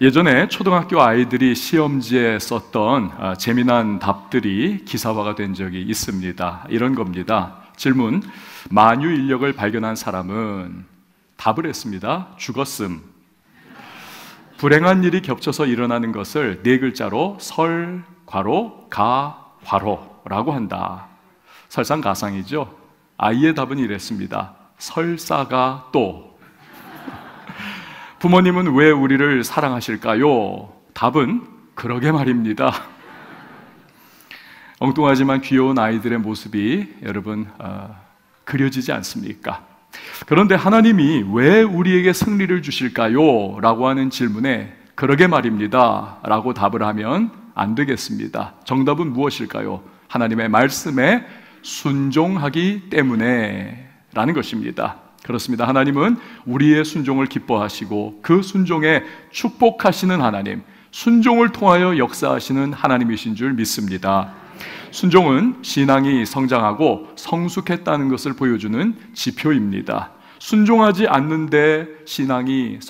예전에 초등학교 아이들이 시험지에 썼던 재미난 답들이 기사화가 된 적이 있습니다. 이런 겁니다. 질문: 만유 인력을 발견한 사람은 답을 했습니다. 죽었음. 불행한 일이 겹쳐서 일어나는 것을 네 글자로 설, 괄호, 가, 괄호라고 한다. 설상가상이죠. 아이의 답은 이랬습니다. 설사가 또. 부모님은 왜 우리를 사랑하실까요? 답은 그러게 말입니다. 엉뚱하지만 귀여운 아이들의 모습이 여러분 그려지지 않습니까? 그런데 하나님이 왜 우리에게 승리를 주실까요? 라고 하는 질문에 그러게 말입니다 라고 답을 하면 안 되겠습니다. 정답은 무엇일까요? 하나님의 말씀에 순종하기 때문에 라는 것입니다. 그렇습니다. 하나님은 우리의 순종을 기뻐하시고 그 순종에 축복하시는 하나님, 순종을 통하여 역사하시는 하나님이신 줄 믿습니다. 순종은 신앙이 성장하고 성숙했다는 것을 보여주는 지표입니다. 순종하지 않는데 신앙이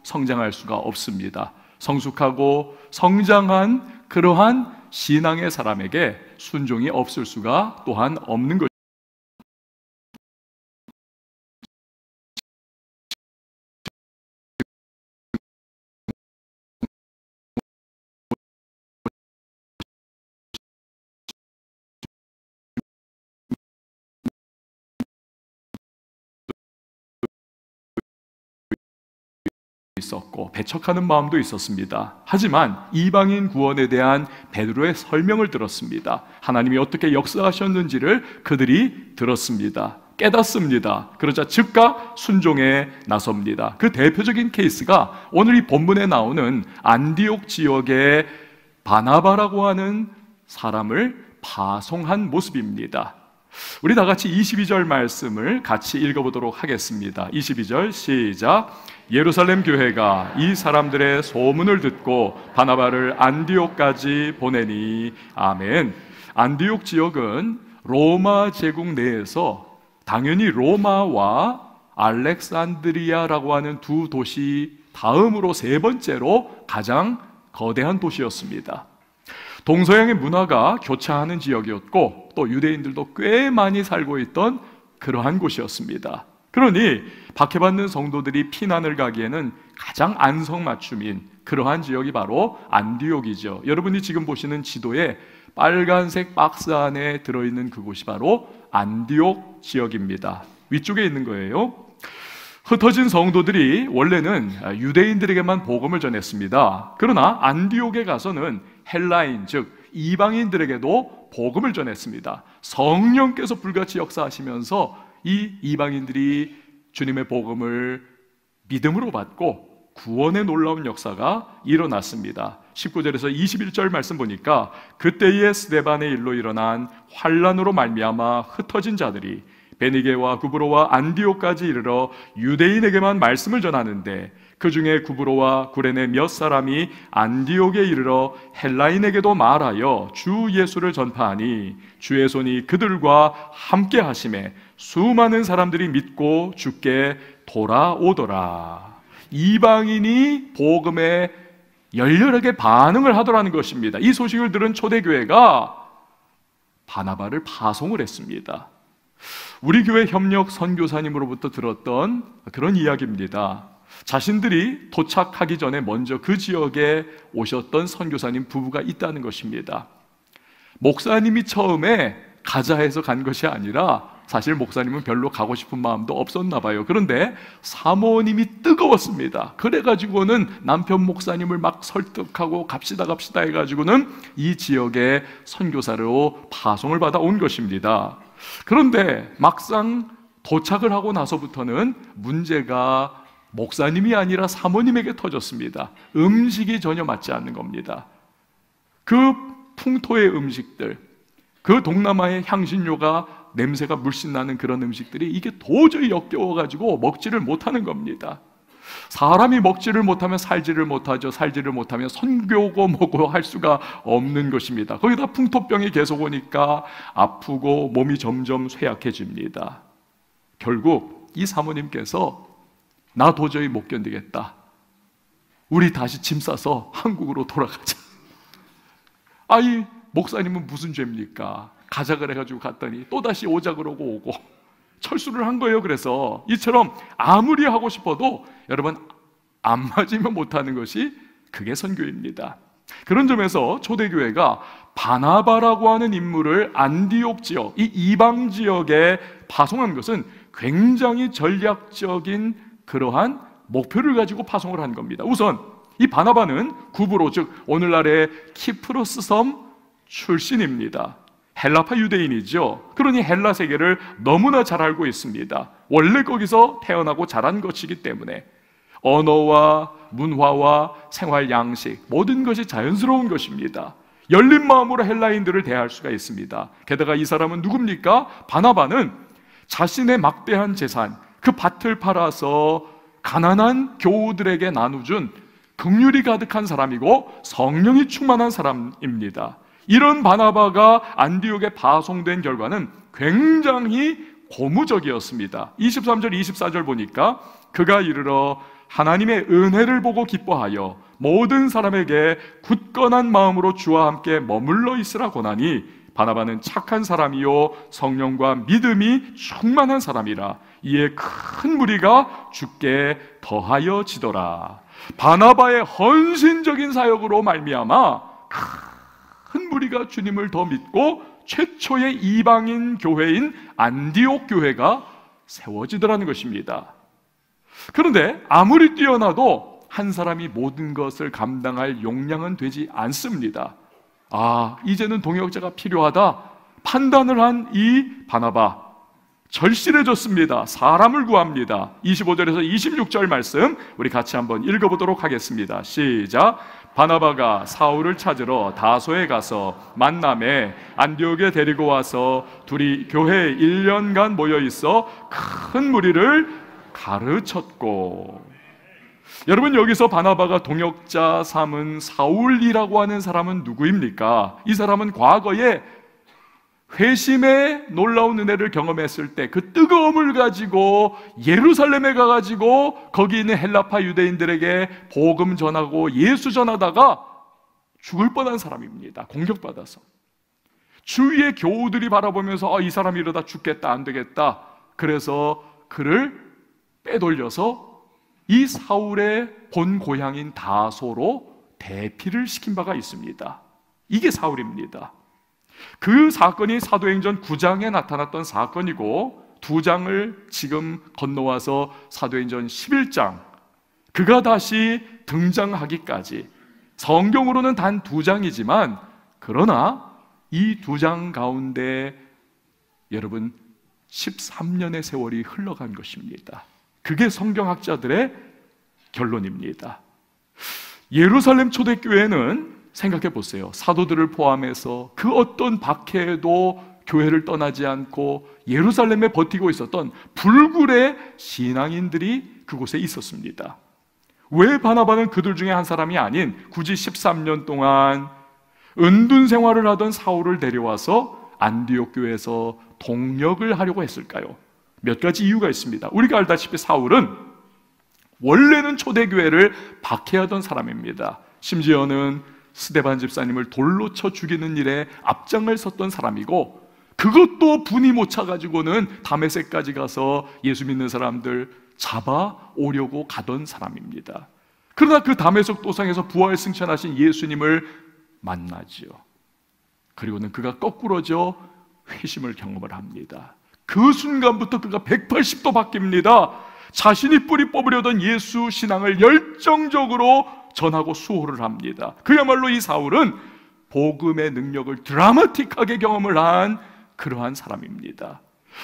성장할 수가 없습니다. 성숙하고 성장한 그러한 신앙의 사람에게 순종이 없을 수가 또한 없는 것입니다. 있었고 배척하는 마음도 있었습니다. 하지만 이방인 구원에 대한 베드로의 설명을 들었습니다. 하나님이 어떻게 역사하셨는지를 그들이 들었습니다. 깨닫습니다. 그러자 즉각 순종에 나섭니다. 그 대표적인 케이스가 오늘 이 본문에 나오는 안디옥 지역의 바나바라고 하는 사람을 파송한 모습입니다. 우리 다 같이 22절 말씀을 같이 읽어보도록 하겠습니다. 22절 시작. 예루살렘 교회가 이 사람들의 소문을 듣고 바나바를 안디옥까지 보내니. 아멘. 안디옥 지역은 로마 제국 내에서 당연히 로마와 알렉산드리아라고 하는 두 도시 다음으로 세 번째로 가장 거대한 도시였습니다. 동서양의 문화가 교차하는 지역이었고 또 유대인들도 꽤 많이 살고 있던 그러한 곳이었습니다. 그러니 박해받는 성도들이 피난을 가기에는 가장 안성맞춤인 그러한 지역이 바로 안디옥이죠. 여러분이 지금 보시는 지도에 빨간색 박스 안에 들어있는 그곳이 바로 안디옥 지역입니다. 위쪽에 있는 거예요. 흩어진 성도들이 원래는 유대인들에게만 복음을 전했습니다. 그러나 안디옥에 가서는 헬라인, 즉 이방인들에게도 복음을 전했습니다. 성령께서 불같이 역사하시면서 이 이방인들이 주님의 복음을 믿음으로 받고 구원의 놀라운 역사가 일어났습니다. 19절에서 21절 말씀 보니까 그때의 스데반의 일로 일어난 환란으로 말미암아 흩어진 자들이 베니게와 구브로와 안디옥까지 이르러 유대인에게만 말씀을 전하는데 그 중에 구브로와 구레네 몇 사람이 안디옥에 이르러 헬라인에게도 말하여 주 예수를 전파하니 주의 손이 그들과 함께 하심에 수많은 사람들이 믿고 주께 돌아오더라. 이방인이 복음에 열렬하게 반응을 하더라는 것입니다. 이 소식을 들은 초대교회가 바나바를 파송을 했습니다. 우리 교회 협력 선교사님으로부터 들었던 그런 이야기입니다. 자신들이 도착하기 전에 먼저 그 지역에 오셨던 선교사님 부부가 있다는 것입니다. 목사님이 처음에 가자 해서 간 것이 아니라 사실 목사님은 별로 가고 싶은 마음도 없었나 봐요. 그런데 사모님이 뜨거웠습니다. 그래가지고는 남편 목사님을 막 설득하고 갑시다 해가지고는 이 지역에 선교사로 파송을 받아 온 것입니다. 그런데 막상 도착을 하고 나서부터는 문제가 목사님이 아니라 사모님에게 터졌습니다. 음식이 전혀 맞지 않는 겁니다. 그 풍토의 음식들, 그 동남아의 향신료가 냄새가 물씬 나는 그런 음식들이 이게 도저히 역겨워가지고 먹지를 못하는 겁니다. 사람이 먹지를 못하면 살지를 못하죠. 살지를 못하면 선교고 뭐고 할 수가 없는 것입니다. 거기다 풍토병이 계속 오니까 아프고 몸이 점점 쇠약해집니다. 결국 이 사모님께서 나 도저히 못 견디겠다, 우리 다시 짐 싸서 한국으로 돌아가자. 아이 목사님은 무슨 죄입니까? 가자 그래가지고 갔더니 또다시 오자 그러고 오고 철수를 한 거예요. 그래서 이처럼 아무리 하고 싶어도 여러분 안 맞으면 못하는 것이 그게 선교입니다. 그런 점에서 초대교회가 바나바라고 하는 인물을 안디옥 지역, 이 이방 지역에 파송한 것은 굉장히 전략적인 그러한 목표를 가지고 파송을 한 겁니다. 우선 이 바나바는 구브로, 즉 오늘날의 키프로스 섬 출신입니다. 헬라파 유대인이죠. 그러니 헬라 세계를 너무나 잘 알고 있습니다. 원래 거기서 태어나고 자란 것이기 때문에 언어와 문화와 생활 양식 모든 것이 자연스러운 것입니다. 열린 마음으로 헬라인들을 대할 수가 있습니다. 게다가 이 사람은 누굽니까? 바나바는 자신의 막대한 재산, 그 밭을 팔아서 가난한 교우들에게 나눠준 긍휼이 가득한 사람이고 성령이 충만한 사람입니다. 이런 바나바가 안디옥에 파송된 결과는 굉장히 고무적이었습니다. 23절 24절 보니까 그가 이르러 하나님의 은혜를 보고 기뻐하여 모든 사람에게 굳건한 마음으로 주와 함께 머물러 있으라 권하니 바나바는 착한 사람이요 성령과 믿음이 충만한 사람이라. 이에 큰 무리가 주께 더하여지더라. 바나바의 헌신적인 사역으로 말미암아 큰 무리가 주님을 더 믿고 최초의 이방인 교회인 안디옥 교회가 세워지더라는 것입니다. 그런데 아무리 뛰어나도 한 사람이 모든 것을 감당할 용량은 되지 않습니다. 이제는 동역자가 필요하다 판단을 한 이 바나바 절실해졌습니다. 사람을 구합니다. 25절에서 26절 말씀 우리 같이 한번 읽어보도록 하겠습니다. 시작. 바나바가 사울을 찾으러 다소에 가서 만남에 안디옥에 데리고 와서 둘이 교회에 1년간 모여 있어 큰 무리를 가르쳤고. 여러분, 여기서 바나바가 동역자 삼은 사울이라고 하는 사람은 누구입니까? 이 사람은 과거에 회심의 놀라운 은혜를 경험했을 때 그 뜨거움을 가지고 예루살렘에 가가지고 거기 있는 헬라파 유대인들에게 복음 전하고 예수 전하다가 죽을 뻔한 사람입니다. 공격받아서 주위의 교우들이 바라보면서 이 사람이 이러다 죽겠다, 안 되겠다, 그래서 그를 빼돌려서 이 사울의 본 고향인 다소로 대피를 시킨 바가 있습니다. 이게 사울입니다. 그 사건이 사도행전 9장에 나타났던 사건이고 2장을 지금 건너와서 사도행전 11장, 그가 다시 등장하기까지 성경으로는 단 2장이지만 그러나 이 2장 가운데 여러분 13년의 세월이 흘러간 것입니다. 그게 성경학자들의 결론입니다. 예루살렘 초대교회는 생각해 보세요. 사도들을 포함해서 그 어떤 박해에도 교회를 떠나지 않고 예루살렘에 버티고 있었던 불굴의 신앙인들이 그곳에 있었습니다. 왜 바나바는 그들 중에 한 사람이 아닌 굳이 13년 동안 은둔 생활을 하던 사울을 데려와서 안디옥 교회에서 동역을 하려고 했을까요? 몇 가지 이유가 있습니다. 우리가 알다시피 사울은 원래는 초대교회를 박해하던 사람입니다. 심지어는 스데반 집사님을 돌로 쳐 죽이는 일에 앞장을 섰던 사람이고, 그것도 분이 못 차가지고는 다메섹까지 가서 예수 믿는 사람들 잡아오려고 가던 사람입니다. 그러나 그 다메섹 도상에서 부활 승천하신 예수님을 만나지요. 그리고는 그가 거꾸러져 회심을 경험을 합니다. 그 순간부터 그가 180도 바뀝니다. 자신이 뿌리 뽑으려던 예수 신앙을 열정적으로 전하고 수호를 합니다. 그야말로 이 사울은 복음의 능력을 드라마틱하게 경험을 한 그러한 사람입니다.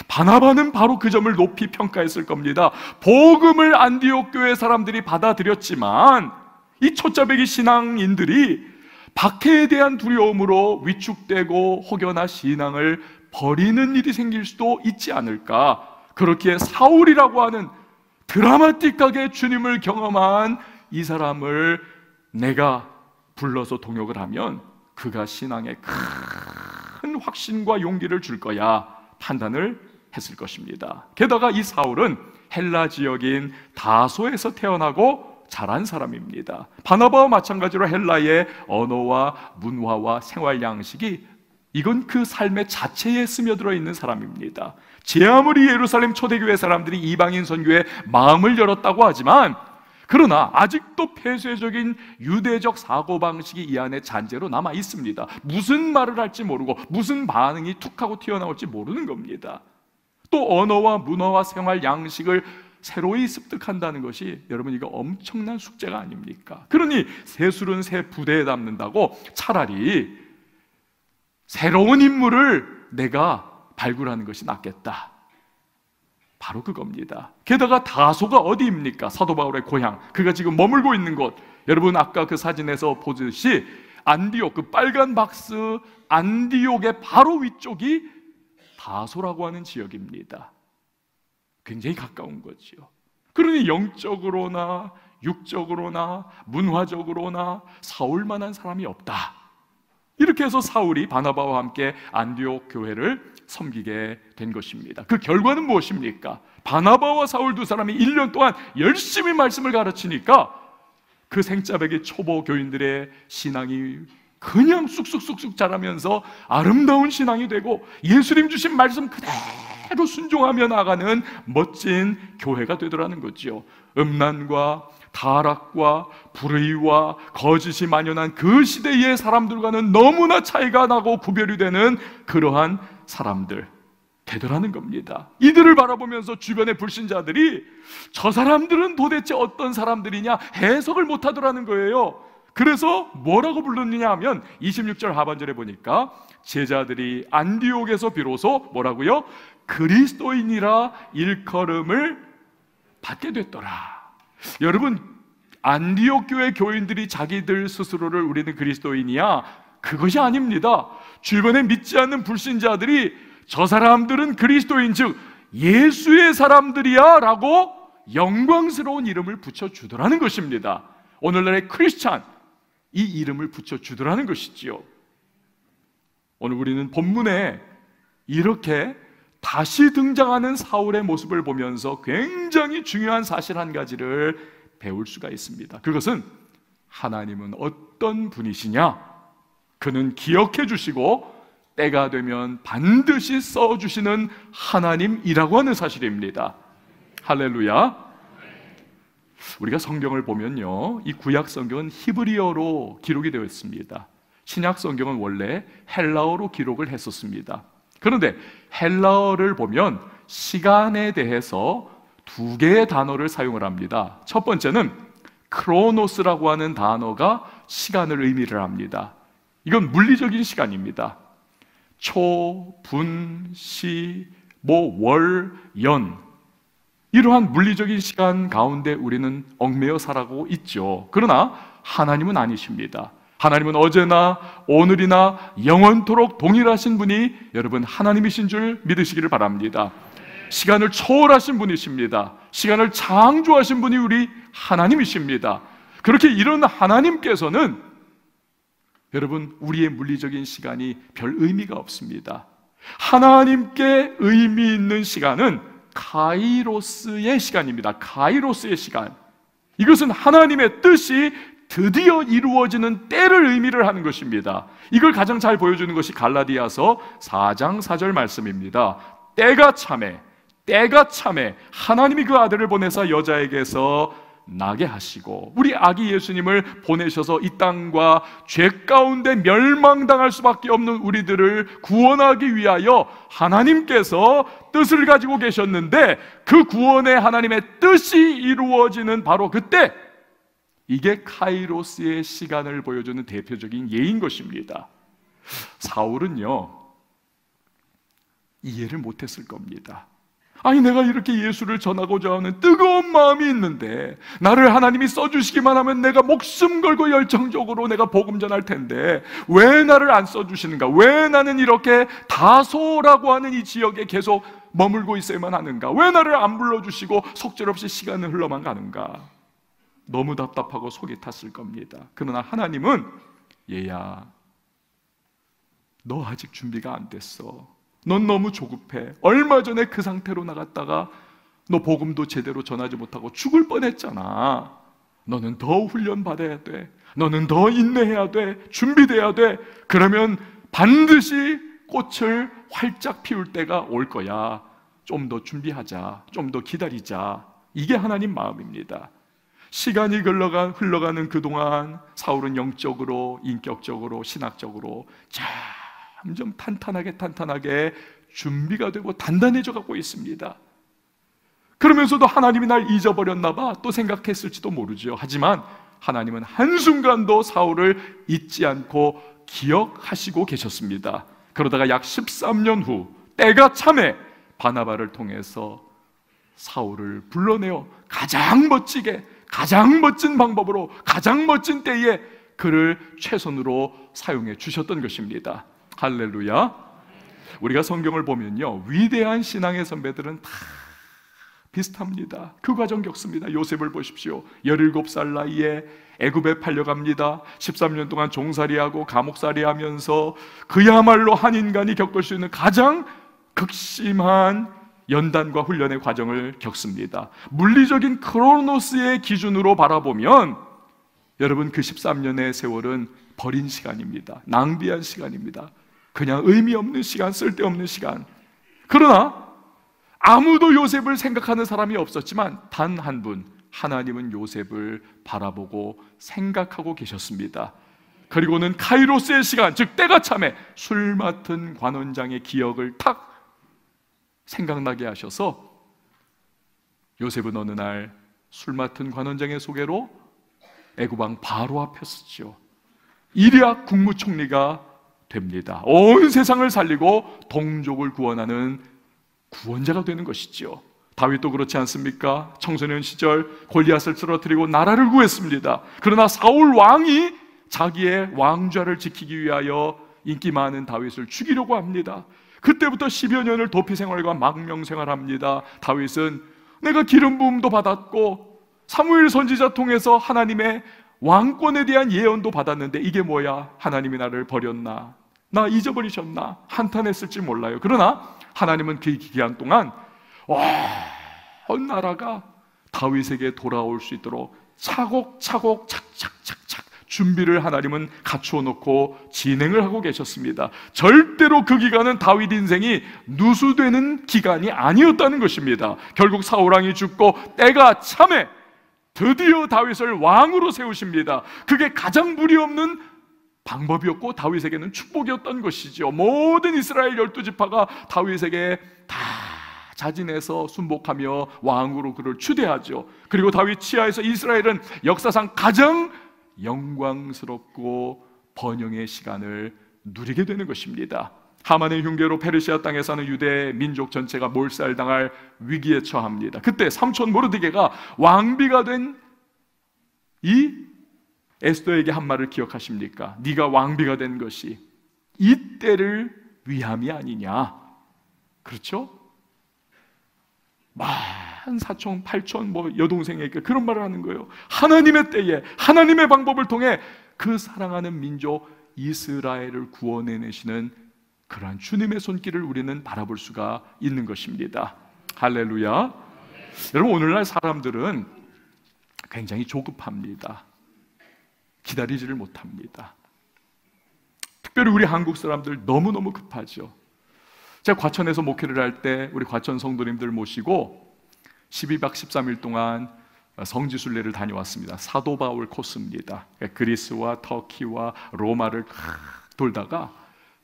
바나바는 바로 그 점을 높이 평가했을 겁니다. 복음을 안디옥 교회 사람들이 받아들였지만 이 초짜배기 신앙인들이 박해에 대한 두려움으로 위축되고 혹여나 신앙을 버리는 일이 생길 수도 있지 않을까. 그렇기에 사울이라고 하는 드라마틱하게 주님을 경험한 이 사람을 내가 불러서 동역을 하면 그가 신앙에 큰 확신과 용기를 줄 거야 판단을 했을 것입니다. 게다가 이 사울은 헬라 지역인 다소에서 태어나고 자란 사람입니다. 바나바와 마찬가지로 헬라의 언어와 문화와 생활 양식이 이건 그 삶의 자체에 스며들어 있는 사람입니다. 제 아무리 예루살렘 초대교회 사람들이 이방인 선교에 마음을 열었다고 하지만, 그러나 아직도 폐쇄적인 유대적 사고방식이 이 안에 잔재로 남아 있습니다. 무슨 말을 할지 모르고 무슨 반응이 툭하고 튀어나올지 모르는 겁니다. 또 언어와 문화와 생활 양식을 새로이 습득한다는 것이, 여러분, 이거 엄청난 숙제가 아닙니까? 그러니 새 술은 새 부대에 담는다고 차라리 새로운 인물을 내가 발굴하는 것이 낫겠다. 바로 그겁니다. 게다가 다소가 어디입니까? 사도 바울의 고향, 그가 지금 머물고 있는 곳, 여러분 아까 그 사진에서 보듯이 안디옥, 그 빨간 박스 안디옥의 바로 위쪽이 다소라고 하는 지역입니다. 굉장히 가까운 거지요. 그러니 영적으로나 육적으로나 문화적으로나 사울만한 사람이 없다. 이렇게 해서 사울이 바나바와 함께 안디옥 교회를 섬기게 된 것입니다. 그 결과는 무엇입니까? 바나바와 사울 두 사람이 1년 동안 열심히 말씀을 가르치니까 그 생짜배기 초보 교인들의 신앙이 그냥 쑥쑥쑥쑥 자라면서 아름다운 신앙이 되고 예수님 주신 말씀 그대로 순종하며 나가는 멋진 교회가 되더라는 거죠. 음란과 타락과 불의와 거짓이 만연한 그 시대의 사람들과는 너무나 차이가 나고 구별이 되는 그러한 사람들 되더라는 겁니다. 이들을 바라보면서 주변의 불신자들이 저 사람들은 도대체 어떤 사람들이냐 해석을 못하더라는 거예요. 그래서 뭐라고 불렀느냐 하면 26절 하반절에 보니까 제자들이 안디옥에서 비로소 뭐라고요? 그리스도인이라 일컬음을 받게 됐더라. 여러분, 안디옥 교회 교인들이 자기들 스스로를 우리는 그리스도인이야, 그것이 아닙니다. 주변에 믿지 않는 불신자들이 저 사람들은 그리스도인, 즉 예수의 사람들이야 라고 영광스러운 이름을 붙여주더라는 것입니다. 오늘날의 크리스찬, 이 이름을 붙여주더라는 것이지요. 오늘 우리는 본문에 이렇게 다시 등장하는 사울의 모습을 보면서 굉장히 중요한 사실 한 가지를 배울 수가 있습니다. 그것은 하나님은 어떤 분이시냐, 그는 기억해 주시고 때가 되면 반드시 써주시는 하나님이라고 하는 사실입니다. 할렐루야. 우리가 성경을 보면요, 이 구약 성경은 히브리어로 기록이 되어 있습니다. 신약 성경은 원래 헬라어로 기록을 했었습니다. 그런데 헬라어를 보면 시간에 대해서 두 개의 단어를 사용을 합니다. 첫 번째는 크로노스라고 하는 단어가 시간을 의미를 합니다. 이건 물리적인 시간입니다. 초, 분, 시, 월, 연, 이러한 물리적인 시간 가운데 우리는 얽매여 살아가고 있죠. 그러나 하나님은 아니십니다. 하나님은 어제나 오늘이나 영원토록 동일하신 분이 여러분 하나님이신 줄 믿으시기를 바랍니다. 시간을 초월하신 분이십니다. 시간을 창조하신 분이 우리 하나님이십니다. 그렇게 이런 하나님께서는 여러분 우리의 물리적인 시간이 별 의미가 없습니다. 하나님께 의미 있는 시간은 카이로스의 시간입니다. 카이로스의 시간. 이것은 하나님의 뜻이 드디어 이루어지는 때를 의미를 하는 것입니다. 이걸 가장 잘 보여주는 것이 갈라디아서 4장 4절 말씀입니다. 때가 참에 하나님이 그 아들을 보내사 여자에게서 나게 하시고 우리 아기 예수님을 보내셔서 이 땅과 죄 가운데 멸망당할 수밖에 없는 우리들을 구원하기 위하여 하나님께서 뜻을 가지고 계셨는데, 그 구원의 하나님의 뜻이 이루어지는 바로 그때, 이게 카이로스의 시간을 보여주는 대표적인 예인 것입니다. 사울은요, 이해를 못했을 겁니다. 아니, 내가 이렇게 예수를 전하고자 하는 뜨거운 마음이 있는데 나를 하나님이 써주시기만 하면 내가 목숨 걸고 열정적으로 내가 복음 전할 텐데 왜 나를 안 써주시는가? 왜 나는 이렇게 다소라고 하는 이 지역에 계속 머물고 있어야만 하는가? 왜 나를 안 불러주시고 속절없이 시간을 흘러만 가는가? 너무 답답하고 속이 탔을 겁니다. 그러나 하나님은 얘야, 너 아직 준비가 안 됐어. 넌 너무 조급해. 얼마 전에 그 상태로 나갔다가 너 복음도 제대로 전하지 못하고 죽을 뻔했잖아. 너는 더 훈련 받아야 돼. 너는 더 인내해야 돼. 준비돼야 돼. 그러면 반드시 꽃을 활짝 피울 때가 올 거야. 좀 더 준비하자. 좀 더 기다리자. 이게 하나님 마음입니다. 시간이 흘러가는 그동안 사울은 영적으로, 인격적으로, 신학적으로 점점 탄탄하게 준비가 되고 단단해져 가고 있습니다. 그러면서도 하나님이 날 잊어버렸나 봐 또 생각했을지도 모르죠. 하지만 하나님은 한순간도 사울을 잊지 않고 기억하시고 계셨습니다. 그러다가 약 13년 후 때가 참에 바나바를 통해서 사울을 불러내어 가장 멋지게, 가장 멋진 방법으로, 가장 멋진 때에 그를 최선으로 사용해 주셨던 것입니다. 할렐루야. 우리가 성경을 보면요, 위대한 신앙의 선배들은 다 비슷합니다. 그 과정 겪습니다. 요셉을 보십시오. 17살 나이에 애굽에 팔려갑니다. 13년 동안 종살이하고 감옥살이 하면서 그야말로 한 인간이 겪을 수 있는 가장 극심한 연단과 훈련의 과정을 겪습니다. 물리적인 크로노스의 기준으로 바라보면 여러분, 그 13년의 세월은 버린 시간입니다. 낭비한 시간입니다. 그냥 의미 없는 시간, 쓸데없는 시간. 그러나 아무도 요셉을 생각하는 사람이 없었지만 단 한 분, 하나님은 요셉을 바라보고 생각하고 계셨습니다. 그리고는 카이로스의 시간, 즉 때가 참에 술 맡은 관원장의 기억을 탁 생각나게 하셔서 요셉은 어느 날 술 맡은 관원장의 소개로 애굽왕 바로 앞에 섰죠. 이리야 국무총리가 됩니다. 온 세상을 살리고 동족을 구원하는 구원자가 되는 것이죠. 다윗도 그렇지 않습니까? 청소년 시절 골리앗을 쓰러뜨리고 나라를 구했습니다. 그러나 사울 왕이 자기의 왕좌를 지키기 위하여 인기 많은 다윗을 죽이려고 합니다. 그때부터 10여 년을 도피 생활과 망명 생활합니다. 다윗은 내가 기름 부음도 받았고 사무엘 선지자 통해서 하나님의 왕권에 대한 예언도 받았는데 이게 뭐야? 하나님이 나를 버렸나? 나 잊어버리셨나? 한탄했을지 몰라요. 그러나 하나님은 그 기간 동안 온 나라가 다윗에게 돌아올 수 있도록 차곡차곡 착착착착 준비를 하나님은 갖추어 놓고 진행을 하고 계셨습니다. 절대로 그 기간은 다윗 인생이 누수되는 기간이 아니었다는 것입니다. 결국 사울왕이 죽고 때가 참에 드디어 다윗을 왕으로 세우십니다. 그게 가장 무리 없는 방법이었고 다윗에게는 축복이었던 것이죠. 모든 이스라엘 12지파가 다윗에게 다 자진해서 순복하며 왕으로 그를 추대하죠. 그리고 다윗 치하에서 이스라엘은 역사상 가장 영광스럽고 번영의 시간을 누리게 되는 것입니다. 하만의 흉계로 페르시아 땅에 사는 유대 민족 전체가 몰살당할 위기에 처합니다. 그때 삼촌 모르드게가 왕비가 된 이 에스더에게 한 말을 기억하십니까? 네가 왕비가 된 것이 이때를 위함이 아니냐. 그렇죠? 만 사촌, 팔촌, 여동생에게 그런 말을 하는 거예요. 하나님의 때에, 하나님의 방법을 통해 그 사랑하는 민족 이스라엘을 구원해내시는 그러한 주님의 손길을 우리는 바라볼 수가 있는 것입니다. 할렐루야. 여러분, 오늘날 사람들은 굉장히 조급합니다. 기다리지를 못합니다. 특별히 우리 한국 사람들 너무너무 급하죠. 제가 과천에서 목회를 할 때 우리 과천 성도님들 모시고 12박 13일 동안 성지순례를 다녀왔습니다. 사도 바울 코스입니다. 그리스와 터키와 로마를 돌다가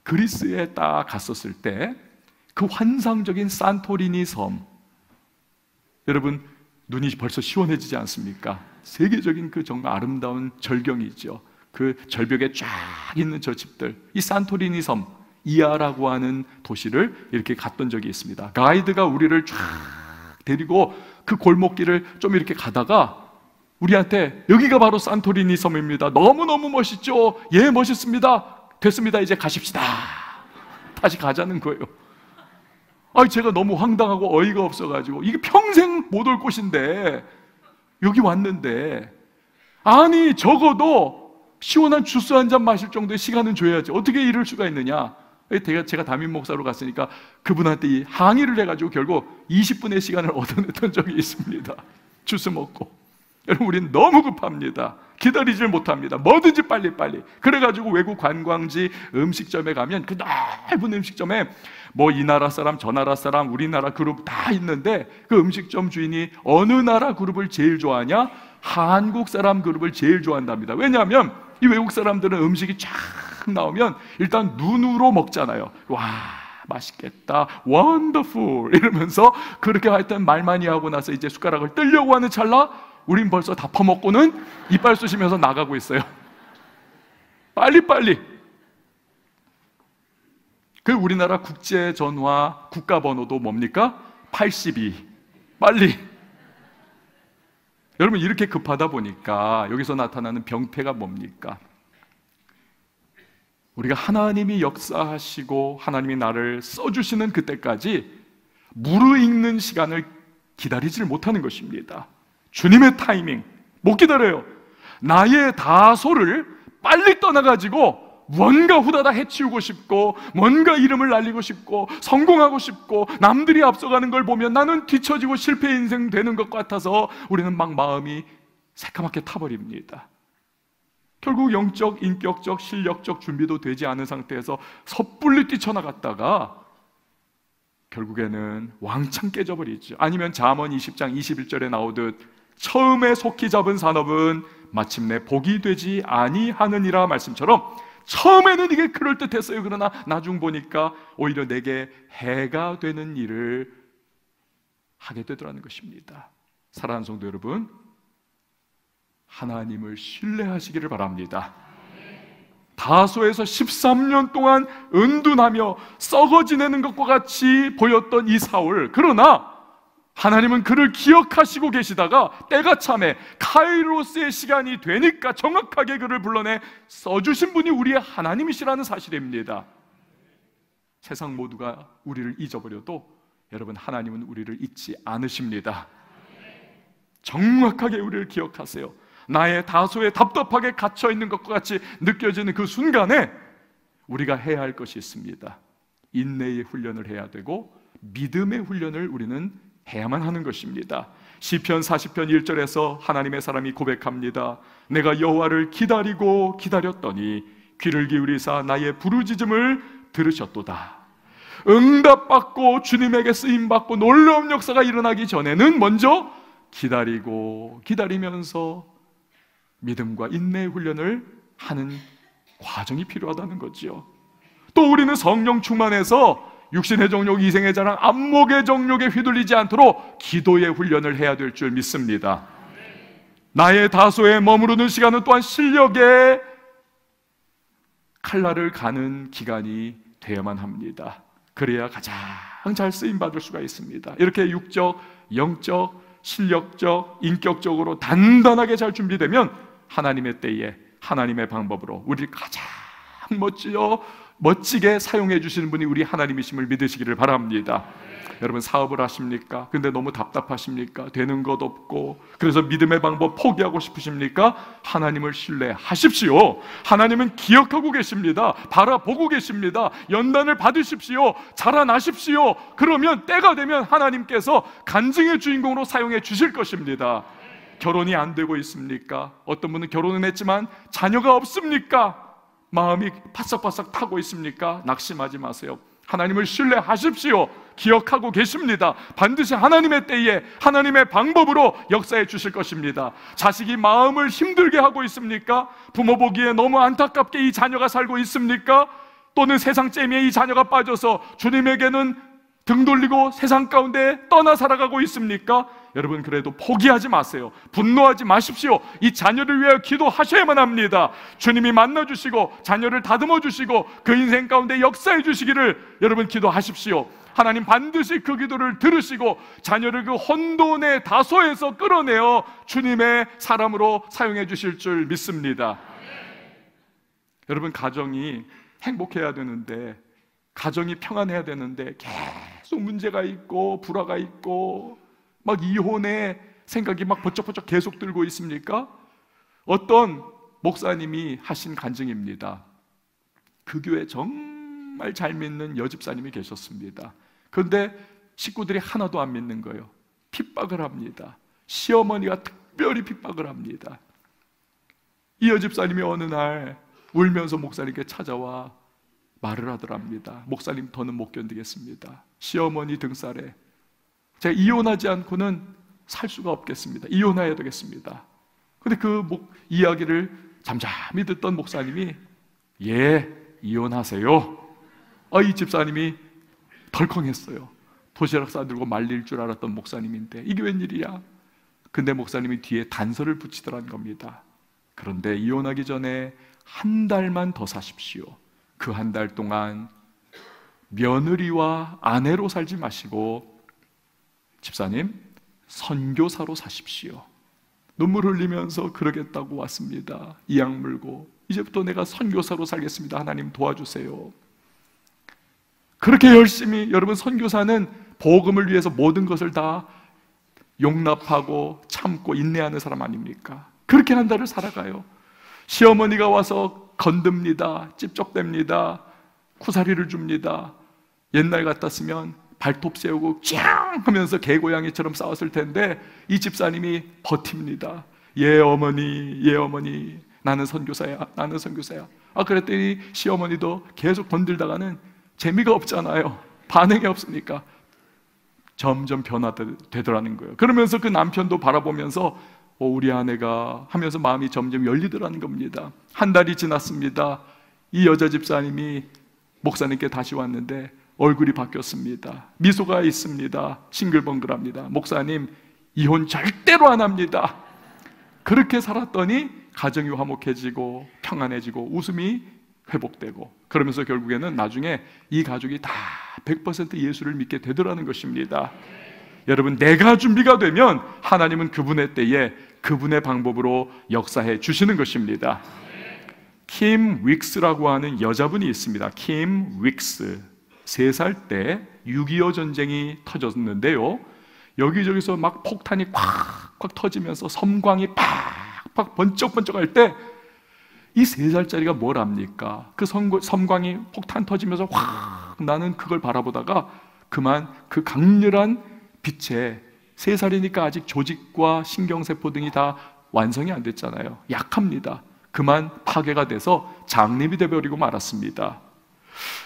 그리스에 딱 갔었을 때 그 환상적인 산토리니 섬, 여러분 눈이 벌써 시원해지지 않습니까? 세계적인 그 정말 아름다운 절경이죠. 그 절벽에 쫙 있는 저 집들, 이 산토리니 섬 이아라고 하는 도시를 이렇게 갔던 적이 있습니다. 가이드가 우리를 쫙 데리고 그 골목길을 좀 이렇게 가다가 우리한테 여기가 바로 산토리니 섬입니다. 너무너무 멋있죠? 예, 멋있습니다. 됐습니다. 이제 가십시다. 다시 가자는 거예요. 제가 너무 황당하고 어이가 없어가지고 이게 평생 못 올 곳인데 여기 왔는데, 아니 적어도 시원한 주스 한 잔 마실 정도의 시간은 줘야지. 어떻게 이럴 수가 있느냐. 제가 담임 목사로 갔으니까 그분한테 항의를 해가지고 결국 20분의 시간을 얻어냈던 적이 있습니다. 주스 먹고. 여러분, 우린 너무 급합니다. 기다리질 못합니다. 뭐든지 빨리빨리. 그래가지고 외국 관광지 음식점에 가면 그 넓은 음식점에 뭐 이 나라 사람, 저 나라 사람, 우리나라 그룹 다 있는데 그 음식점 주인이 어느 나라 그룹을 제일 좋아하냐? 한국 사람 그룹을 제일 좋아한답니다. 왜냐하면 이 외국 사람들은 음식이 쫙 나오면 일단 눈으로 먹잖아요. 와, 맛있겠다, 원더풀 이러면서 그렇게 하여튼 말 많이 하고 나서 이제 숟가락을 뜰려고 하는 찰나 우린 벌써 다 퍼먹고는 이빨 쑤시면서 나가고 있어요. 빨리빨리. 그 우리나라 국제전화 국가번호도 뭡니까? 82. 빨리. 여러분, 이렇게 급하다 보니까 여기서 나타나는 병폐가 뭡니까? 우리가 하나님이 역사하시고 하나님이 나를 써주시는 그때까지 무르익는 시간을 기다리질 못하는 것입니다. 주님의 타이밍 못 기다려요. 나의 다소를 빨리 떠나가지고 뭔가 후다다 해치우고 싶고, 뭔가 이름을 날리고 싶고, 성공하고 싶고, 남들이 앞서가는 걸 보면 나는 뒤처지고 실패 인생 되는 것 같아서 우리는 막 마음이 새까맣게 타버립니다. 결국 영적, 인격적, 실력적 준비도 되지 않은 상태에서 섣불리 뛰쳐나갔다가 결국에는 왕창 깨져버리죠. 아니면 잠언 20장 21절에 나오듯 처음에 속히 잡은 산업은 마침내 복이 되지 아니하느니라 말씀처럼 처음에는 이게 그럴듯했어요. 그러나 나중 보니까 오히려 내게 해가 되는 일을 하게 되더라는 것입니다. 사랑하는 성도 여러분, 하나님을 신뢰하시기를 바랍니다. 다소에서 13년 동안 은둔하며 썩어 지내는 것과 같이 보였던 이 사울, 그러나 하나님은 그를 기억하시고 계시다가 때가 참에 카이로스의 시간이 되니까 정확하게 그를 불러내 써주신 분이 우리의 하나님이시라는 사실입니다. 세상 모두가 우리를 잊어버려도 여러분, 하나님은 우리를 잊지 않으십니다. 정확하게 우리를 기억하세요. 나의 다소에 답답하게 갇혀있는 것과 같이 느껴지는 그 순간에 우리가 해야 할 것이 있습니다. 인내의 훈련을 해야 되고 믿음의 훈련을 우리는 해야만 하는 것입니다. 시편 40편 1절에서 하나님의 사람이 고백합니다. 내가 여호와를 기다리고 기다렸더니 귀를 기울이사 나의 부르짖음을 들으셨도다. 응답받고 주님에게 쓰임받고 놀라운 역사가 일어나기 전에는 먼저 기다리고 기다리면서 믿음과 인내의 훈련을 하는 과정이 필요하다는 거지요. 또 우리는 성령 충만해서 육신의 정욕, 이생의 자랑, 안목의 정욕에 휘둘리지 않도록 기도의 훈련을 해야 될 줄 믿습니다. 나의 다소에 머무르는 시간은 또한 실력의 칼날을 가는 기간이 되어야만 합니다. 그래야 가장 잘 쓰임받을 수가 있습니다. 이렇게 육적, 영적, 실력적, 인격적으로 단단하게 잘 준비되면 하나님의 때에 하나님의 방법으로 우리를 가장 멋지게 사용해 주시는 분이 우리 하나님이심을 믿으시기를 바랍니다. 여러분, 사업을 하십니까? 근데 너무 답답하십니까? 되는 것 없고 그래서 믿음의 방법 포기하고 싶으십니까? 하나님을 신뢰하십시오. 하나님은 기억하고 계십니다. 바라보고 계십니다. 연단을 받으십시오. 자라나십시오. 그러면 때가 되면 하나님께서 간증의 주인공으로 사용해 주실 것입니다. 결혼이 안 되고 있습니까? 어떤 분은 결혼은 했지만 자녀가 없습니까? 마음이 바싹바싹 타고 있습니까? 낙심하지 마세요. 하나님을 신뢰하십시오. 기억하고 계십니다. 반드시 하나님의 때에 하나님의 방법으로 역사해 주실 것입니다. 자식이 마음을 힘들게 하고 있습니까? 부모 보기에 너무 안타깝게 이 자녀가 살고 있습니까? 또는 세상 재미에 이 자녀가 빠져서 주님에게는 등 돌리고 세상 가운데 떠나 살아가고 있습니까? 여러분, 그래도 포기하지 마세요. 분노하지 마십시오. 이 자녀를 위하여 기도하셔야만 합니다. 주님이 만나주시고 자녀를 다듬어 주시고 그 인생 가운데 역사해 주시기를 여러분 기도하십시오. 하나님 반드시 그 기도를 들으시고 자녀를 그 혼돈의 다소에서 끌어내어 주님의 사람으로 사용해 주실 줄 믿습니다. 여러분, 가정이 행복해야 되는데, 가정이 평안해야 되는데 계속 문제가 있고 불화가 있고 막 이혼의 생각이 막 번쩍번쩍 계속 들고 있습니까? 어떤 목사님이 하신 간증입니다. 그 교회 정말 잘 믿는 여집사님이 계셨습니다. 그런데 식구들이 하나도 안 믿는 거예요. 핍박을 합니다. 시어머니가 특별히 핍박을 합니다. 이 여집사님이 어느 날 울면서 목사님께 찾아와 말을 하더랍니다. 목사님, 더는 못 견디겠습니다. 시어머니 등살에 제가 이혼하지 않고는 살 수가 없겠습니다. 이혼해야 되겠습니다. 근데 그 이야기를 잠잠히 듣던 목사님이 예, 이혼하세요. 이 집사님이 덜컹했어요. 도시락 싸들고 말릴 줄 알았던 목사님인데 이게 웬일이야? 근데 목사님이 뒤에 단서를 붙이더란 겁니다. 그런데 이혼하기 전에 한 달만 더 사십시오. 그 한 달 동안 며느리와 아내로 살지 마시고 집사님, 선교사로 사십시오. 눈물 흘리면서 그러겠다고 왔습니다. 이악 물고 이제부터 내가 선교사로 살겠습니다. 하나님 도와주세요. 그렇게 열심히, 여러분, 선교사는 복음을 위해서 모든 것을 다 용납하고 참고 인내하는 사람 아닙니까? 그렇게 한 달을 살아가요. 시어머니가 와서 건듭니다. 찝쩍댑니다. 쿠사리를 줍니다. 옛날 같았으면 발톱 세우고 짱 하면서 개고양이처럼 싸웠을 텐데 이 집사님이 버팁니다. 예 어머니, 예 어머니, 나는 선교사야, 나는 선교사야. 그랬더니 시어머니도 계속 건들다가는 재미가 없잖아요. 반응이 없으니까 점점 변화되더라는 거예요. 그러면서 그 남편도 바라보면서 우리 아내가 하면서 마음이 점점 열리더라는 겁니다. 한 달이 지났습니다. 이 여자 집사님이 목사님께 다시 왔는데 얼굴이 바뀌었습니다. 미소가 있습니다. 싱글벙글합니다. 목사님, 이혼 절대로 안 합니다. 그렇게 살았더니 가정이 화목해지고 평안해지고 웃음이 회복되고, 그러면서 결국에는 나중에 이 가족이 다 100% 예수를 믿게 되더라는 것입니다. 여러분, 내가 준비가 되면 하나님은 그분의 때에 그분의 방법으로 역사해 주시는 것입니다. 킴 윅스라고 하는 여자분이 있습니다. 킴 윅스. 3살 때 6.25 전쟁이 터졌는데요, 여기저기서 막 폭탄이 콱콱 터지면서 섬광이 팍팍 번쩍번쩍할 때 이 3살짜리가 뭘 압니까? 그 섬광이 폭탄 터지면서 확 나는 그걸 바라보다가 그만 그 강렬한 빛에, 3살이니까 아직 조직과 신경세포 등이 다 완성이 안 됐잖아요. 약합니다. 그만 파괴가 돼서 장님이 되어버리고 말았습니다.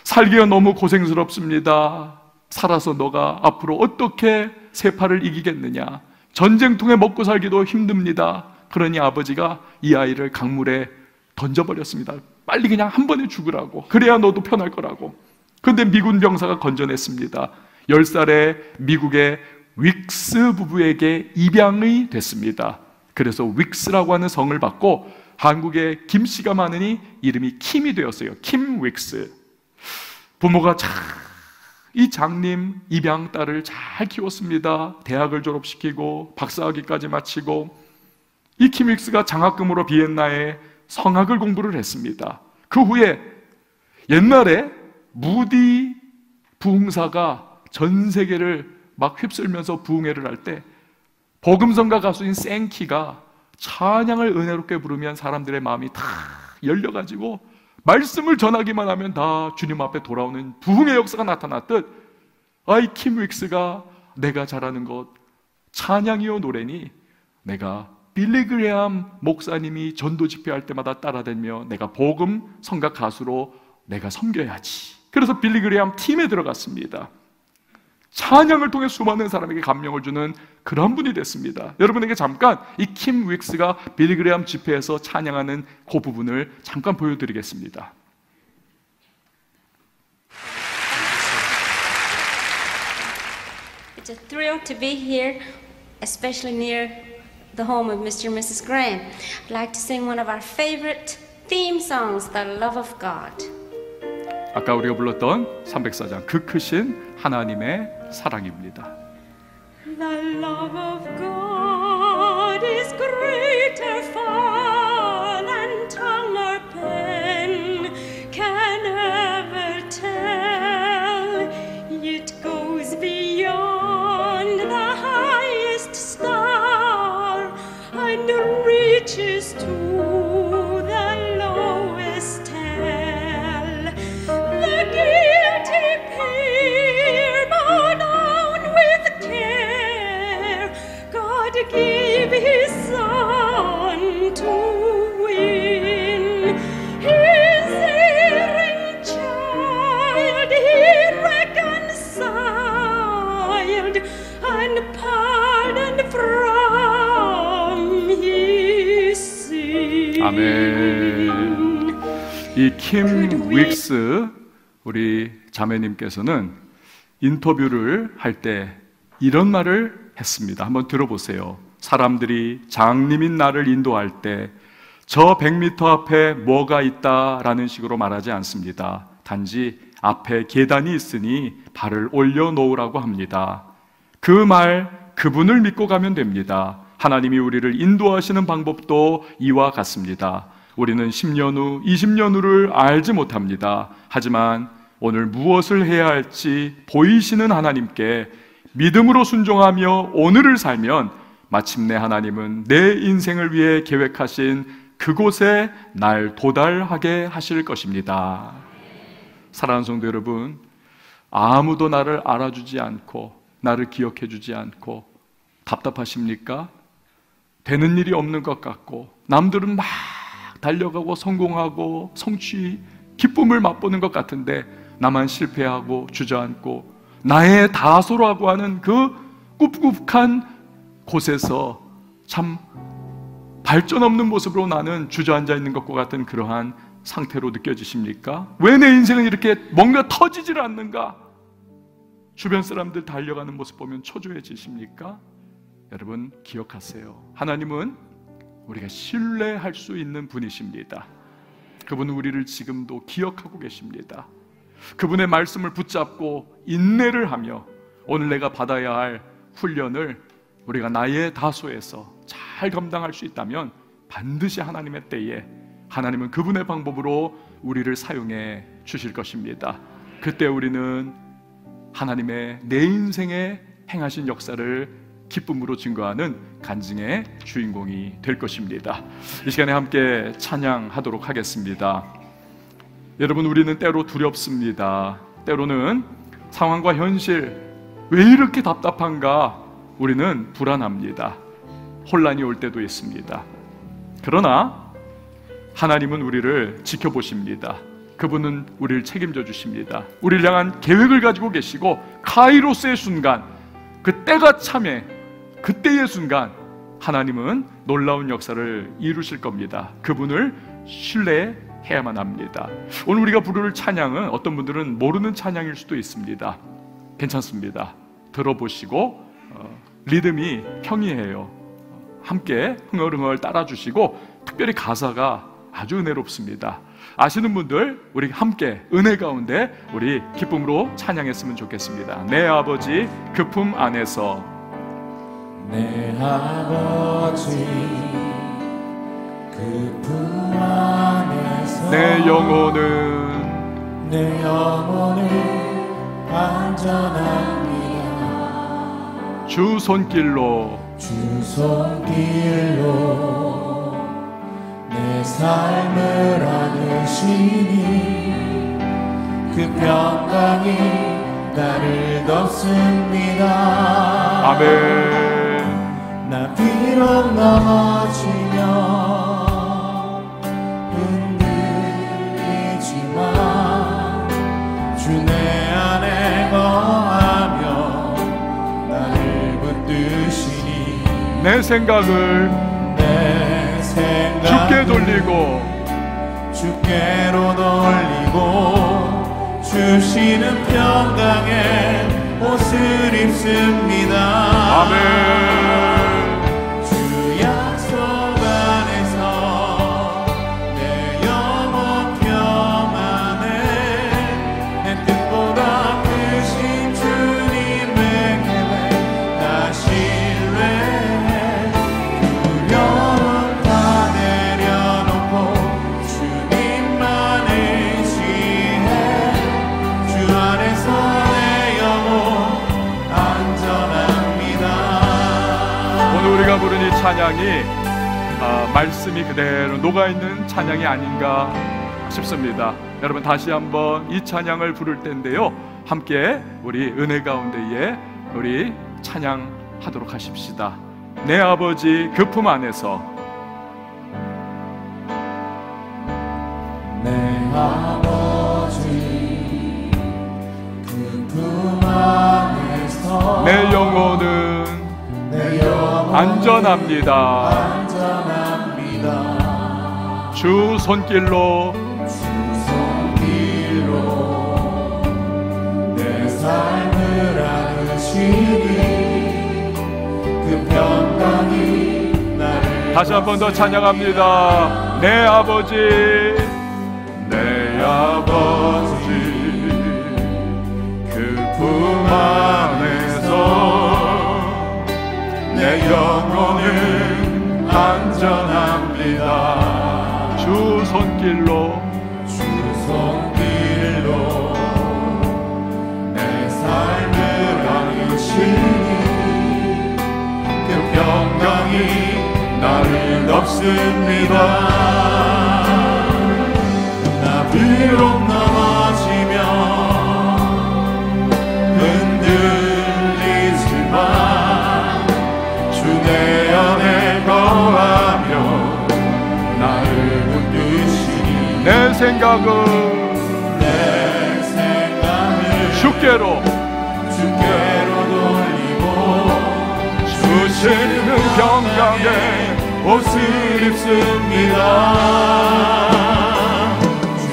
살기가 너무 고생스럽습니다. 살아서 너가 앞으로 어떻게 세파를 이기겠느냐. 전쟁통에 먹고 살기도 힘듭니다. 그러니 아버지가 이 아이를 강물에 던져버렸습니다. 빨리 그냥 한 번에 죽으라고. 그래야 너도 편할 거라고. 그런데 미군 병사가 건져냈습니다. 10살에 미국의 윅스 부부에게 입양이 됐습니다. 그래서 윅스라고 하는 성을 받고 한국에 김씨가 많으니 이름이 킴이 되었어요. 킴 윅스. 부모가 참 이 장님 입양 딸을 잘 키웠습니다. 대학을 졸업시키고 박사학위까지 마치고, 이 킴 윅스가 장학금으로 비엔나에 성악을 공부를 했습니다. 그 후에 옛날에 무디 부흥사가 전 세계를 막 휩쓸면서 부흥회를 할 때 복음성가 가수인 생키가 찬양을 은혜롭게 부르면 사람들의 마음이 다 열려가지고 말씀을 전하기만 하면 다 주님 앞에 돌아오는 부흥의 역사가 나타났듯, 이 킴 윅스가 내가 잘하는 것 찬양이요 노래니 내가 빌리 그레함 목사님이 전도 집회할 때마다 따라다니며 내가 복음 성가 가수로 내가 섬겨야지. 그래서 빌리 그레함 팀에 들어갔습니다. 찬양을 통해 수많은 사람에게 감명을 주는 그런 분이 됐습니다. 여러분에게 잠깐 이 킴 윅스가 빌리 그레함 집회에서 찬양하는 그 부분을 잠깐 보여드리겠습니다. It's a thrill to be here, especially near the home of Mr. and Mrs. Graham. I'd like to sing one of our favorite theme songs, The Love of God. 아까 우리가 불렀던 304장 그 크신 하나님의 사랑입니다. The love of God is greater far than tongue or pen can ever tell. It goes beyond the highest star and reaches to the lowest hell. The guilty peer bowed down with care. God gave His Son. 아멘. 이 킴 윅스 우리 자매님께서는 인터뷰를 할 때 이런 말을 했습니다. 한번 들어보세요. 사람들이 장님인 나를 인도할 때 저 100m 앞에 뭐가 있다라는 식으로 말하지 않습니다. 단지 앞에 계단이 있으니 발을 올려놓으라고 합니다. 그 말, 그분을 믿고 가면 됩니다. 하나님이 우리를 인도하시는 방법도 이와 같습니다. 우리는 10년 후, 20년 후를 알지 못합니다. 하지만 오늘 무엇을 해야 할지 보이시는 하나님께 믿음으로 순종하며 오늘을 살면 마침내 하나님은 내 인생을 위해 계획하신 그곳에 날 도달하게 하실 것입니다. 사랑하는 성도 여러분, 아무도 나를 알아주지 않고 나를 기억해 주지 않고 답답하십니까? 되는 일이 없는 것 같고 남들은 막 달려가고 성공하고 성취, 기쁨을 맛보는 것 같은데 나만 실패하고 주저앉고 나의 다소라고 하는 그 꿉꿉한 곳에서 참 발전 없는 모습으로 나는 주저앉아 있는 것과 같은 그러한 상태로 느껴지십니까? 왜 내 인생은 이렇게 뭔가 터지질 않는가? 주변 사람들 달려가는 모습 보면 초조해지십니까? 여러분 기억하세요. 하나님은 우리가 신뢰할 수 있는 분이십니다. 그분은 우리를 지금도 기억하고 계십니다. 그분의 말씀을 붙잡고 인내를 하며 오늘 내가 받아야 할 훈련을 우리가 나의 다소에서 잘 감당할 수 있다면 반드시 하나님의 때에 하나님은 그분의 방법으로 우리를 사용해 주실 것입니다. 그때 우리는 하나님의 내 인생에 행하신 역사를 기쁨으로 증거하는 간증의 주인공이 될 것입니다. 이 시간에 함께 찬양하도록 하겠습니다. 여러분, 우리는 때로 두렵습니다. 때로는 상황과 현실, 왜 이렇게 답답한가? 우리는 불안합니다. 혼란이 올 때도 있습니다. 그러나 하나님은 우리를 지켜보십니다. 그분은 우리를 책임져 주십니다. 우리를 향한 계획을 가지고 계시고 카이로스의 순간, 그 때가 참에 그때의 순간 하나님은 놀라운 역사를 이루실 겁니다. 그분을 신뢰해야만 합니다. 오늘 우리가 부를 찬양은 어떤 분들은 모르는 찬양일 수도 있습니다. 괜찮습니다. 들어보시고 리듬이 평이해요. 함께 흥얼흥얼 따라주시고 특별히 가사가 아주 은혜롭습니다. 아시는 분들 우리 함께 은혜 가운데 우리 기쁨으로 찬양했으면 좋겠습니다. 내 아버지 그 품 안에서, 내 아버지 그 품 안에서 내 영혼은 안전합니다. 주 손길로 내 삶을 안으시니 그 평강이 나를 덮습니다. 아멘. 나 비록 넘어지면 흔들리지만 주 내 안에 거하며 나를 붙드시니 내 생각을 주께 돌리고 주께로 돌리고 주시는 평강의 옷을 입습니다. 아멘. 주 약속 안에서 내 영혼 평안해 내 뜻보다 크신 주님의 계획 나 신뢰해. 두려움 다 내려놓고 주님만 의지해. 주 안에서 내 영혼 안전합니다. 오늘 우리가 부른 이 찬양이 말씀이 그대로 녹아있는 찬양이 아닌가 싶습니다. 여러분 다시 한번 이 찬양을 부를 때인데요, 함께 우리 은혜 가운데에 우리 찬양하도록 하십시다. 내 아버지 그 품 안에서, 내 아버지 그 품 안에서 내 영혼은 내 영혼은 안전합니다. 안전합니다. 주 손길로 내 삶을 안으시니 그 평강이 나를 다시 한 번 더 찬양합니다. 내 아버지, 내 아버지 그 품 안에서 내 영혼은 안전합니다. 주 손길로 주 손길로 내 삶을 안으시니 그 평강이 나를 덮습니다. 나 비록 넘어지면 흔들리지만 주 내 안에 거하며 나를 붙드시니 내 생각을 주께로 돌리고 주시는 평강에 옷을 입습니다. 주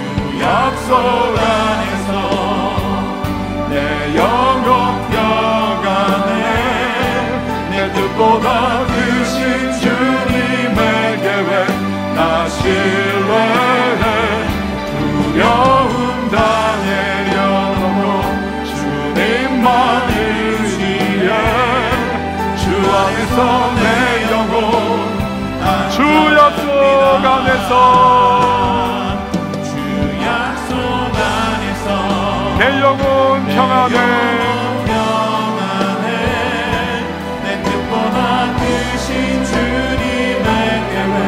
약속 안에서 내 영혼 평안에 내 뜻보다 크신 주님의 계획 나 신뢰해 두려움 다 내려놓고 주님만 의지해 주 안에서 내 영혼 주 약속 안에서 주 약속 안에서 내 영혼 평안해 내 뜻보다 크신 주님의 계획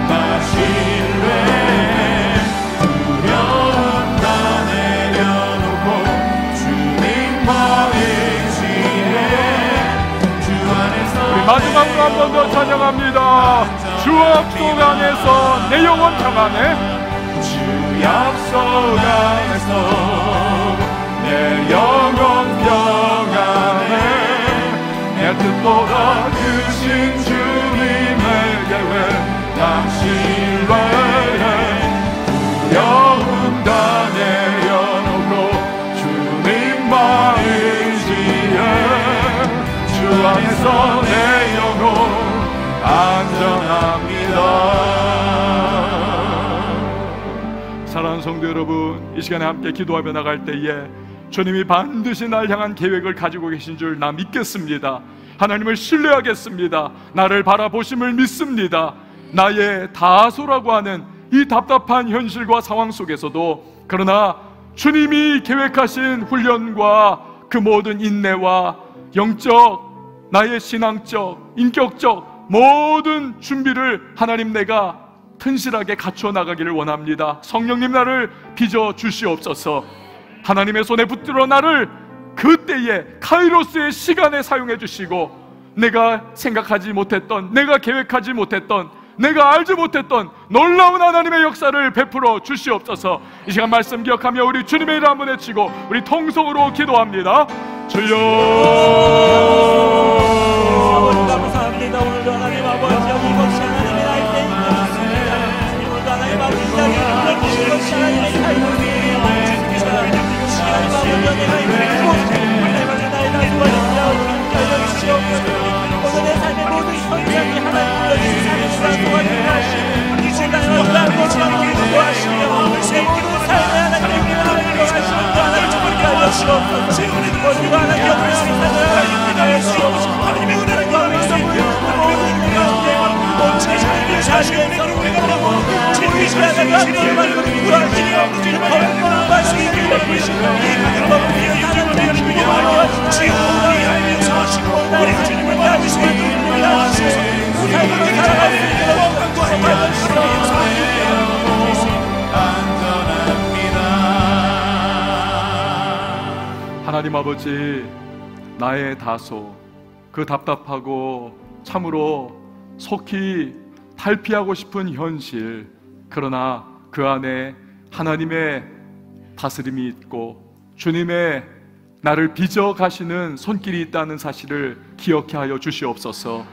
나 신뢰해 두려움 다 내려놓고 주님만 의지해 주 안에서 우리 마지막으로 한 번 더 찬양합니다. 주 약속 안에서 내 영혼 평안해 주 약속 안에서 내 영혼 평안해 내 뜻보다 크신 주님의 계획 나 신뢰해 두려움 다 내려놓고 주님만 의지해 주 안에서 내 영혼 안전합니다. 사랑하는 성도 여러분, 이 시간에 함께 기도하며 나갈 때에 주님이 반드시 날 향한 계획을 가지고 계신 줄 나 믿겠습니다. 하나님을 신뢰하겠습니다. 나를 바라보심을 믿습니다. 나의 다소라고 하는 이 답답한 현실과 상황 속에서도 그러나 주님이 계획하신 훈련과 그 모든 인내와 영적, 나의 신앙적, 인격적 모든 준비를 하나님 내가 튼실하게 갖춰 나가기를 원합니다. 성령님 나를 빚어 주시옵소서. 하나님의 손에 붙들어 나를 그때에 카이로스의 시간에 사용해 주시고 내가 생각하지 못했던, 내가 계획하지 못했던, 내가 알지 못했던 놀라운 하나님의 역사를 베풀어 주시옵소서. 이 시간 말씀 기억하며 우리 주님의 이름 한번 외치고 우리 통성으로 기도합니다. 주여 아버지 감사합니다. 오늘도 하나님 아버지 이것이 하나님의 나의 때입니다. 오늘도 하나님 아버지 이야기를 불러주신 것이 하나님의 삶입니다. 하나님 아버지 내가 이끌고 하나님 나의 나이와 영광을 알려주시옵소서. 오늘 내 삶의 모든 현장이 하나님 불러주신 삶을 도와주시고 나의 어떠한 것을 기도하시며 내 모든 삶에 하나님 인도하시고 하나님 주님께 알려주시옵소서. 오늘도 하나님 옆에 삶을 알려주시옵소서. 하나님의 은혜를 구하면서 모든 제 삶을 자신의 우리가 보고 진리시 하나님 주님을 구하시며 거룩한 말씀이 되어주시고 이 그릇만 위에 유정을 내리시고 지옥을 위하여서 우리 주님을 다하시고 우리 하시고 우리 하나님을 살아갈 수 있도록 하나님 아버지, 나의 다소, 그 답답하고 참으로 속히 탈피하고 싶은 현실, 그러나 그 안에 하나님의 다스림이 있고 주님의 나를 빚어 가시는 손길이 있다는 사실을 기억해 하여 주시옵소서.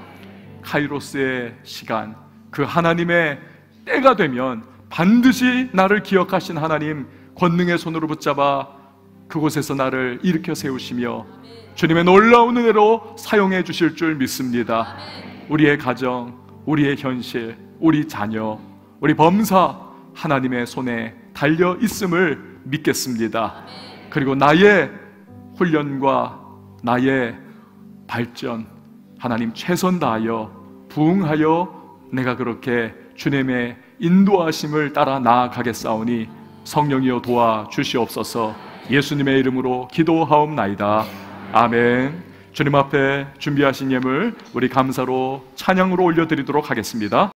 카이로스의 시간, 그 하나님의 때가 되면 반드시 나를 기억하신 하나님 권능의 손으로 붙잡아 그곳에서 나를 일으켜 세우시며 주님의 놀라운 은혜로 사용해 주실 줄 믿습니다. 우리의 가정, 우리의 현실, 우리 자녀, 우리 범사 하나님의 손에 달려 있음을 믿겠습니다. 그리고 나의 훈련과 나의 발전, 하나님 최선 다하여 부응하여 내가 그렇게 주님의 인도하심을 따라 나아가겠사오니 성령이여 도와주시옵소서. 예수님의 이름으로 기도하옵나이다. 아멘. 주님 앞에 준비하신 예물 우리 감사로 찬양으로 올려드리도록 하겠습니다.